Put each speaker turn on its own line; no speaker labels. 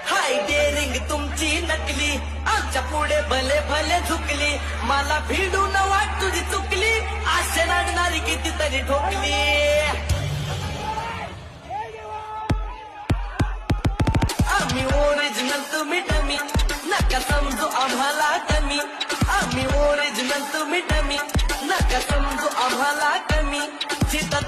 हाय daring तुमची नकली, आमच्या पुढे भले भले झुकली, मला भिडून वाट तुझी चुकली, आशे लागणारी कितीतरी ठोकली. आम्ही ओरिजिनल तुम्ही डमी, नका समजू आम्हाला कमी. आम्ही ओरिजिनल तुम्ही डमी, नका समजू आम्हाला कमी. चिता